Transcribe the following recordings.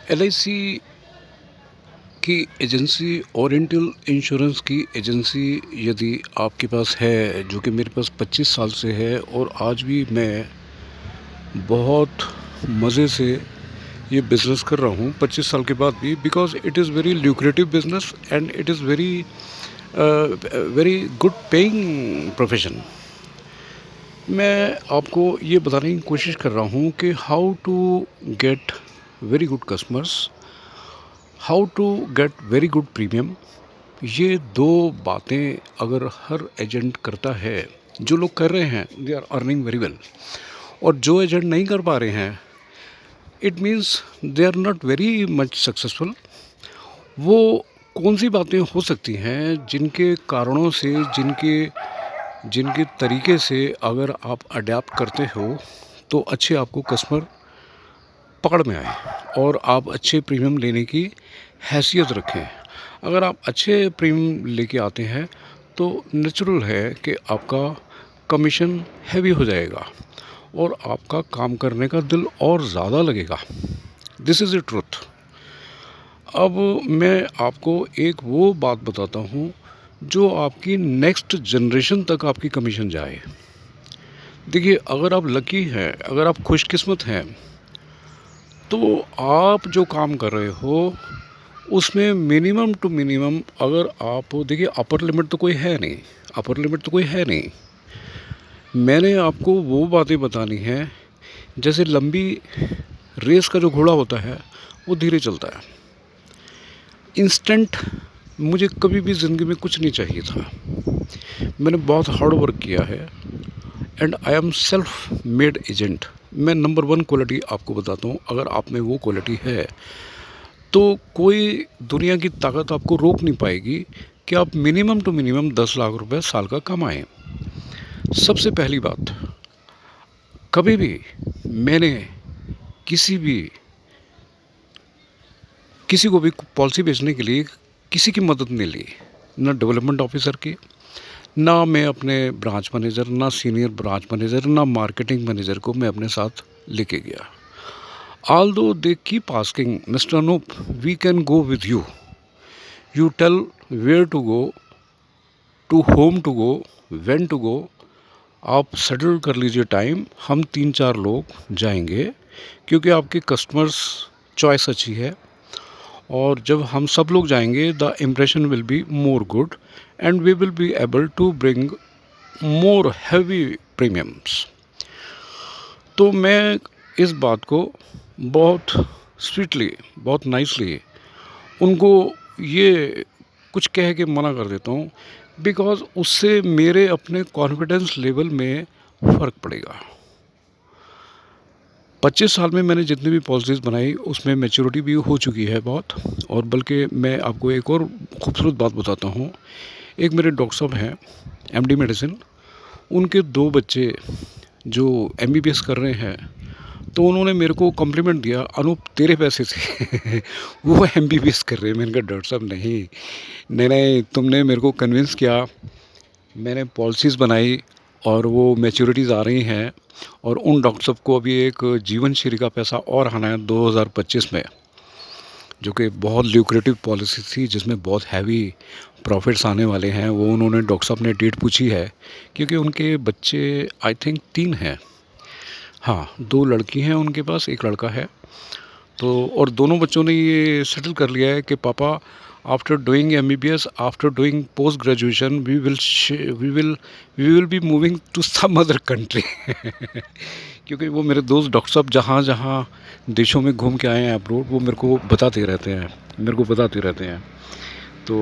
LIC की agency, oriental insurance की agency यदि आपके पास है, जो कि मेरे पास 25 साल से है, और आज भी मैं बहुत मज़े से ये बिज़नेस कर रहा हूँ 25 साल के बाद भी, because it is very lucrative business and it is very very good paying profession. मैं आपको ये बताने की कोशिश कर रहा हूँ कि how to get very good customers, how to get very good premium. ये दो बातें अगर हर एजेंट करता है, जो लोग कर रहे हैं they are earning very well, और जो एजेंट नहीं कर पा रहे हैं, it means they are not very much successful. वो कौन सी बातें हो सकती हैं जिनके कारणों से, जिनके जिनके तरीके से अगर आप अडेप्ट करते हो तो अच्छे आपको कस्टमर पकड़ में आए और आप अच्छे प्रीमियम लेने की हैसियत रखें। अगर आप अच्छे प्रीमियम लेके आते हैं तो नेचुरल है कि आपका कमीशन हैवी हो जाएगा और आपका काम करने का दिल और ज़्यादा लगेगा। This is the truth. अब मैं आपको एक वो बात बताता हूँ जो आपकी नेक्स्ट जनरेशन तक आपकी कमीशन जाए। देखिए, अगर आप लकी हैं, अगर आप खुशकिस्मत हैं, तो आप जो काम कर रहे हो उसमें मिनिमम टू मिनिमम, अगर आप देखिए, अपर लिमिट तो कोई है नहीं, अपर लिमिट तो कोई है नहीं। मैंने आपको वो बातें बतानी हैं, जैसे लंबी रेस का जो घोड़ा होता है वो धीरे चलता है। इंस्टेंट मुझे कभी भी ज़िंदगी में कुछ नहीं चाहिए था। मैंने बहुत हार्ड वर्क किया है and I am self made agent. मैं नंबर वन क्वालिटी आपको बताता हूँ, अगर आप में वो क्वालिटी है तो कोई दुनिया की ताकत आपको रोक नहीं पाएगी कि आप मिनिमम टू मिनिमम 10 लाख रुपए साल का कमाएं। सबसे पहली बात, कभी भी मैंने किसी भी किसी को भी पॉलिसी बेचने के लिए किसी की मदद नहीं ली, ना डेवलपमेंट ऑफिसर की, ना मैं अपने ब्रांच मैनेजर, ना सीनियर ब्रांच मैनेजर, ना मार्केटिंग मैनेजर को मैं अपने साथ लेके गया। Although they keep asking, Mr. Anup, we can go with you. You tell where to go, to whom to go, when to go. आप सेटल कर लीजिए टाइम, हम 3-4 लोग जाएंगे, क्योंकि आपके कस्टमर्स चॉइस अच्छी है, और जब हम सब लोग जाएंगे the impression will be more good and we will be able to bring more heavy premiums. तो मैं इस बात को बहुत स्वीटली, बहुत नाइसली उनको ये कुछ कह के मना कर देता हूँ, बिकॉज़ उससे मेरे अपने कॉन्फिडेंस लेवल में फ़र्क पड़ेगा। 25 साल में मैंने जितनी भी पॉलिसीज़ बनाई उसमें मैच्योरिटी भी हो चुकी है बहुत। और बल्कि मैं आपको एक और खूबसूरत बात बताता हूँ। एक मेरे डॉक्टर साहब हैं, एमडी मेडिसिन, उनके 2 बच्चे जो एमबीबीएस कर रहे हैं, तो उन्होंने मेरे को कॉम्प्लीमेंट दिया, अनूप तेरे पैसे से वो एमबीबीएस कर रहे हैं। मैंने कहा डॉक्टर साहब नहीं, नहीं नहीं, तुमने मेरे को कन्विंस किया, मैंने पॉलिसीज़ बनाई और वो मैच्योरिटीज़ आ रही हैं, और उन डॉक्टर साहब को अभी एक जीवन श्री का पैसा और आना है 2025 में, जो कि बहुत ल्यूक्रेटिव पॉलिसी थी जिसमें बहुत हैवी प्रॉफिट्स आने वाले हैं। वो उन्होंने, डॉक्टर साहब ने डेट पूछी है, क्योंकि उनके बच्चे आई थिंक 3 हैं। हाँ, 2 लड़की हैं उनके पास, 1 लड़का है। तो और दोनों बच्चों ने ये सेटल कर लिया है कि पापा, after doing MBBS, after doing post graduation, we will be moving to some other country. क्योंकि वो मेरे दोस्त डॉक्टर साहब जहाँ जहाँ देशों में घूम के आए हैं अब्रोड, वो मेरे को बताते रहते हैं। तो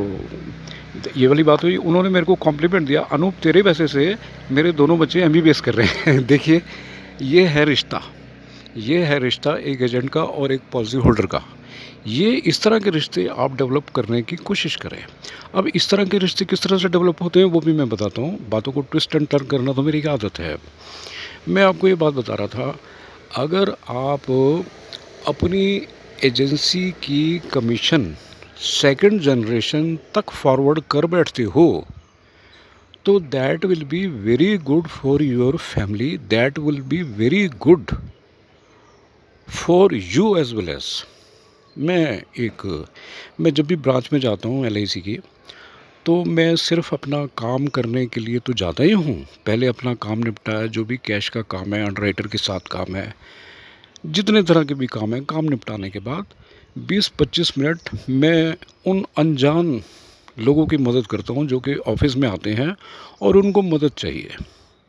ये वाली बात हुई, उन्होंने मेरे को कॉम्प्लीमेंट दिया, अनूप तेरे पैसे से मेरे दोनों बच्चे एमबीबीएस कर रहे हैं। देखिए, ये है रिश्ता, ये है रिश्ता एक एजेंट का और एक पॉलिसी होल्डर का। ये इस तरह के रिश्ते आप डेवलप करने की कोशिश करें। अब इस तरह के रिश्ते किस तरह से डेवलप होते हैं वो भी मैं बताता हूँ। बातों को ट्विस्ट एंड टर्न करना तो मेरी एक आदत है। मैं आपको ये बात बता रहा था, अगर आप अपनी एजेंसी की कमीशन सेकंड जनरेशन तक फॉरवर्ड कर बैठते हो, तो that will be very good for your family, that will be very good for you as well as. मैं एक मैं जब भी ब्रांच में जाता हूँ एलआईसी की, तो मैं सिर्फ़ अपना काम करने के लिए तो जाता ही हूँ। पहले अपना काम निपटाया, जो भी कैश का काम है, अंडरराइटर के साथ काम है, जितने तरह के भी काम हैं, काम निपटाने के बाद 20-25 मिनट मैं उन अनजान लोगों की मदद करता हूँ जो कि ऑफ़िस में आते हैं और उनको मदद चाहिए।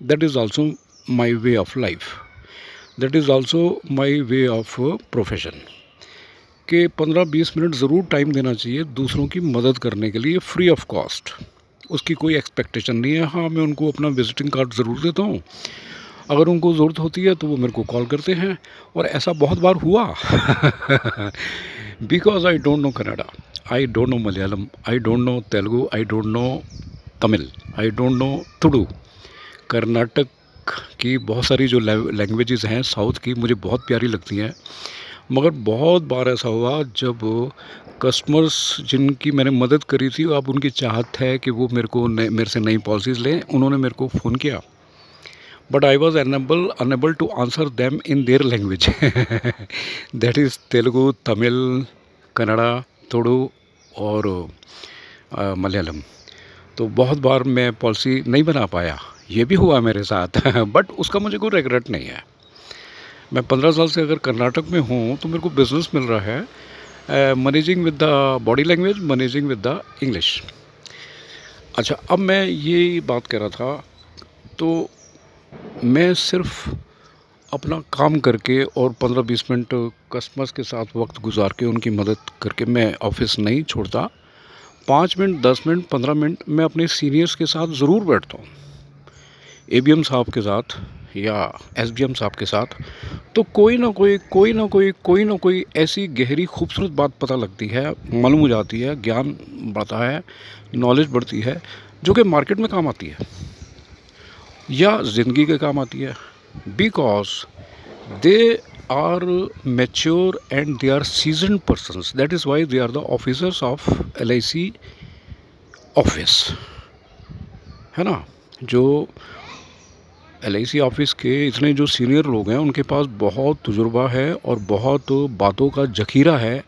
That is also my way of life, that is also my way of profession, कि 15-20 मिनट ज़रूर टाइम देना चाहिए दूसरों की मदद करने के लिए, फ्री ऑफ कॉस्ट। उसकी कोई एक्सपेक्टेशन नहीं है। हाँ, मैं उनको अपना विजिटिंग कार्ड ज़रूर देता हूँ। अगर उनको ज़रूरत होती है तो वो मेरे को कॉल करते हैं, और ऐसा बहुत बार हुआ। Because I don't know Kannada, I don't know Malayalam, I don't know Telugu, I don't know Tamil, I don't know Tulu. Karnataka की बहुत सारी जो लैंग्वेजेज़ हैं साउथ की, मुझे बहुत प्यारी लगती हैं। मगर बहुत बार ऐसा हुआ जब कस्टमर्स जिनकी मैंने मदद करी थी, अब उनकी चाहत है कि वो मेरे से नई पॉलिसीज़ लें। उन्होंने मेरे को फ़ोन किया, but I was unable to answer them in their language. That is Telugu, Tamil, Kannada, Tulu और मलयालम। तो बहुत बार मैं पॉलिसी नहीं बना पाया, ये भी हुआ मेरे साथ। बट उसका मुझे कोई रिग्रेट नहीं है। मैं 15 साल से अगर कर्नाटक में हूँ तो मेरे को बिज़नेस मिल रहा है, managing with the body language, managing with the English. अच्छा, अब मैं ये बात कर रहा था, तो मैं सिर्फ अपना काम करके और 15-20 मिनट कस्टमर्स के साथ वक्त गुजार के उनकी मदद करके मैं ऑफिस नहीं छोड़ता। 5 मिनट, 10 मिनट, 15 मिनट मैं अपने सीनियर्स के साथ ज़रूर बैठता हूँ, एबीएम साहब के साथ या एसडीएम साहब के साथ। तो कोई ना कोई ऐसी गहरी खूबसूरत बात पता लगती है, मालूम हो जाती है, ज्ञान बढ़ता है, नॉलेज बढ़ती है, जो कि मार्केट में काम आती है या ज़िंदगी के काम आती है। Because they are mature and they are seasoned persons, that is why they are the officers of LIC office, है ना। जो एलआईसी ऑफिस के इतने जो सीनियर लोग हैं, उनके पास बहुत तजुर्बा है और बहुत बातों का जखीरा है।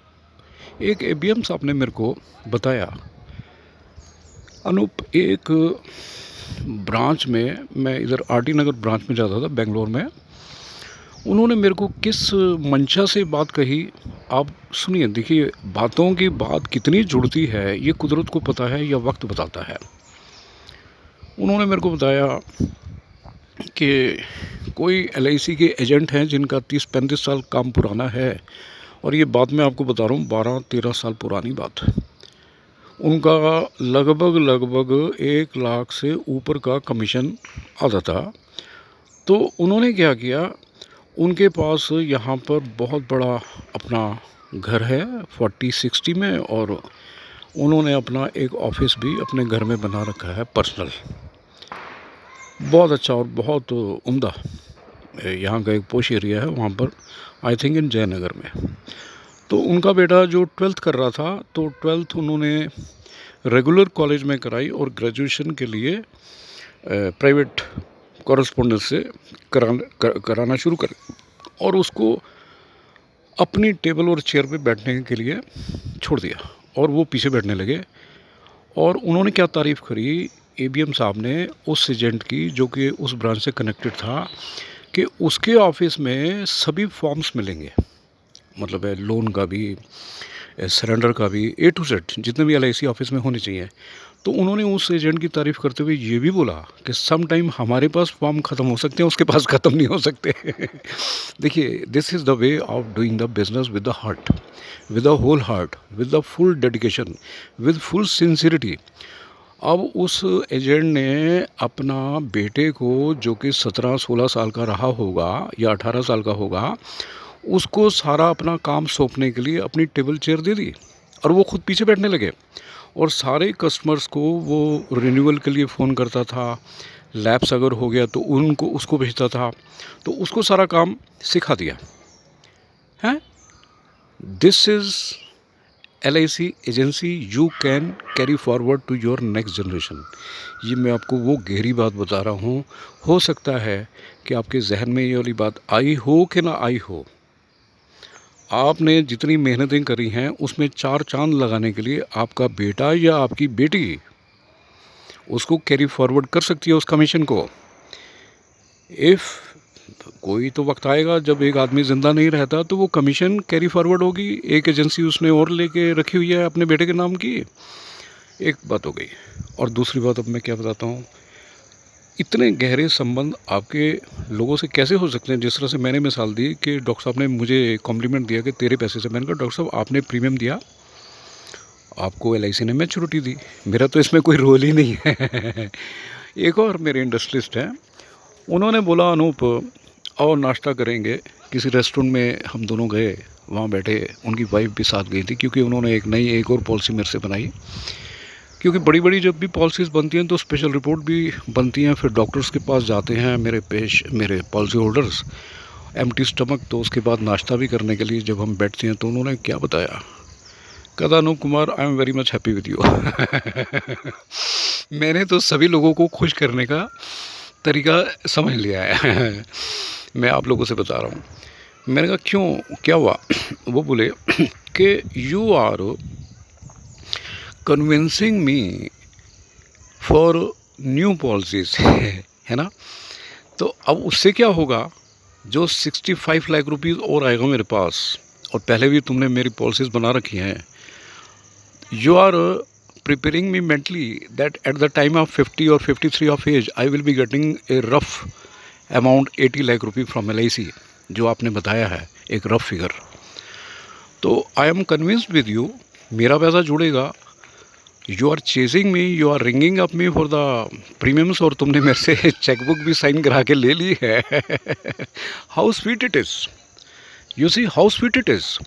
एक एबीएम साहब ने मेरे को बताया, अनूप, एक ब्रांच में, मैं इधर आरटी नगर ब्रांच में जाता था बेंगलोर में, उन्होंने मेरे को किस मंशा से बात कही, आप सुनिए। देखिए, बातों की बात कितनी जुड़ती है ये कुदरत को पता है या वक्त बताता है। उन्होंने मेरे को बताया कि कोई एलआईसी के एजेंट हैं जिनका 30-35 साल काम पुराना है, और ये बात मैं आपको बता रहा हूँ 12-13 साल पुरानी बात। उनका लगभग 1 लाख से ऊपर का कमीशन आता था। तो उन्होंने क्या किया, उनके पास यहाँ पर बहुत बड़ा अपना घर है 40-60 में, और उन्होंने अपना एक ऑफिस भी अपने घर में बना रखा है पर्सनल, बहुत अच्छा और बहुत उम्दा। यहाँ का एक पोश एरिया है वहाँ पर, आई थिंक इन जयनगर में। तो उनका बेटा जो 12th कर रहा था, तो 12th उन्होंने रेगुलर कॉलेज में कराई और ग्रेजुएशन के लिए प्राइवेट कॉरेस्पोंडेंस से कराना शुरू कर, और उसको अपनी टेबल और चेयर पे बैठने के लिए छोड़ दिया और वो पीछे बैठने लगे। और उन्होंने क्या तारीफ़ करी एबीएम साहब ने उस एजेंट की, जो कि उस ब्रांच से कनेक्टेड था, कि उसके ऑफिस में सभी फॉर्म्स मिलेंगे, मतलब है लोन का भी, सरेंडर का भी, ए टू जेड जितने भी एलआईसी ऑफिस में होने चाहिए। तो उन्होंने उस एजेंट की तारीफ़ करते हुए ये भी बोला कि सम टाइम हमारे पास फॉर्म ख़त्म हो सकते हैं, उसके पास ख़त्म नहीं हो सकते। देखिए, this is the way of doing the business with the heart, with the whole heart, with the full dedication, with full sincerity. अब उस एजेंट ने अपना बेटे को, जो कि 17-16 साल का रहा होगा या 18 साल का होगा, उसको सारा अपना काम सौंपने के लिए अपनी टेबल चेयर दे दी और वो खुद पीछे बैठने लगे। और सारे कस्टमर्स को वो रिन्यूअल के लिए फ़ोन करता था, लैप्स अगर हो गया तो उसको भेजता था, तो उसको सारा काम सिखा दिया है। This is LIC agency, you can carry forward to your next generation. ये मैं आपको वो गहरी बात बता रहा हूँ। हो सकता है कि आपके जहन में ये वाली बात आई हो कि ना आई हो, आपने जितनी मेहनतें करी हैं उसमें 4 चाँद लगाने के लिए आपका बेटा या आपकी बेटी उसको कैरी फॉरवर्ड कर सकती है उस कमीशन को। इफ़ कोई तो वक्त आएगा जब एक आदमी ज़िंदा नहीं रहता तो वो कमीशन कैरी फॉरवर्ड होगी। एक एजेंसी उसने और लेके रखी हुई है अपने बेटे के नाम की। एक बात हो गई। और दूसरी बात अब मैं क्या बताता हूँ, इतने गहरे संबंध आपके लोगों से कैसे हो सकते हैं। जिस तरह से मैंने मिसाल दी कि डॉक्टर साहब ने मुझे कॉम्प्लीमेंट दिया कि तेरे पैसे से, मैंने कहा डॉक्टर साहब आपने प्रीमियम दिया, आपको LIC ने मैच्योरिटी दी, मेरा तो इसमें कोई रोल ही नहीं है। एक और मेरे इंडस्ट्रिस्ट हैं, उन्होंने बोला अनूप आओ नाश्ता करेंगे। किसी रेस्टोरेंट में हम दोनों गए, वहाँ बैठे, उनकी वाइफ भी साथ गई थी क्योंकि उन्होंने एक और पॉलिसी मेरे से बनाई। क्योंकि बड़ी बड़ी जब भी पॉलिसीज़ बनती हैं तो स्पेशल रिपोर्ट भी बनती हैं, फिर डॉक्टर्स के पास जाते हैं मेरे पॉलिसी होल्डर्स एम्प्टी स्टमक। तो उसके बाद नाश्ता भी करने के लिए जब हम बैठते हैं तो उन्होंने क्या बताया, कहता Anoop Kumar I am very much happy with you. मैंने तो सभी लोगों को खुश करने का तरीका समझ लिया है। मैं आप लोगों से बता रहा हूँ। मैंने कहा क्यों, क्या हुआ? वो बोले कि you are convincing me for new policies, है ना। तो अब उससे क्या होगा, जो 65 लाख रुपीज़ और आएगा मेरे पास, और पहले भी तुमने मेरी पॉलिसीज़ बना रखी हैं। You are preparing me mentally that at the time of 50 or 53 of age I will be getting a rough amount 80 lakh रुपये from LIC, जो आपने बताया है एक रफ फिगर। तो I am convinced with you, मेरा पैसा जुड़ेगा। You are chasing me, you are ringing up me for the premiums, और तुमने मेरे से चेकबुक भी साइन करा के ले ली है। How sweet it is, you see how sweet it is.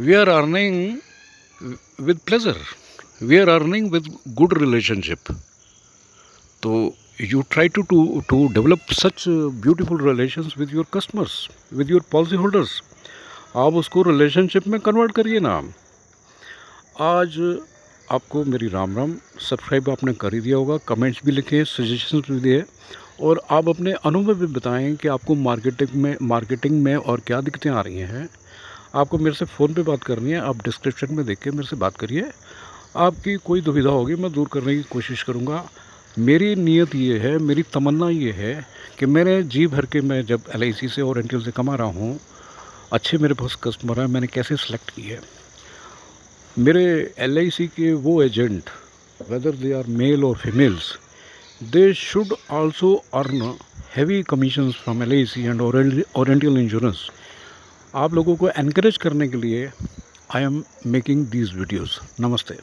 We are earning with pleasure, we are earning with good relationship. So you try to develop such beautiful relations with your customers, with your policy holders. आप उसको relationship में convert करिए ना। आज आपको मेरी Ram Ram. Subscribe आपने कर ही दिया होगा, कमेंट्स भी लिखे, सजेशंस भी दिए, और आप अपने अनुभव भी बताएं कि आपको मार्केटिंग में और क्या दिक्कतें आ रही हैं। आपको मेरे से फ़ोन पे बात करनी है, आप डिस्क्रिप्शन में देख के मेरे से बात करिए। आपकी कोई दुविधा होगी मैं दूर करने की कोशिश करूँगा। मेरी नीयत ये है, मेरी तमन्ना ये है कि मैंने जी भर के, मैं जब LIC से और ओरिएंटल से कमा रहा हूँ, अच्छे मेरे पास कस्टमर हैं, मैंने कैसे सेलेक्ट किए। मेरे LIC के वो agent, whether they are male और females, they should also earn heavy commissions from LIC and oriental insurance. आप लोगों को एनकरेज करने के लिए I am making these videos. नमस्ते।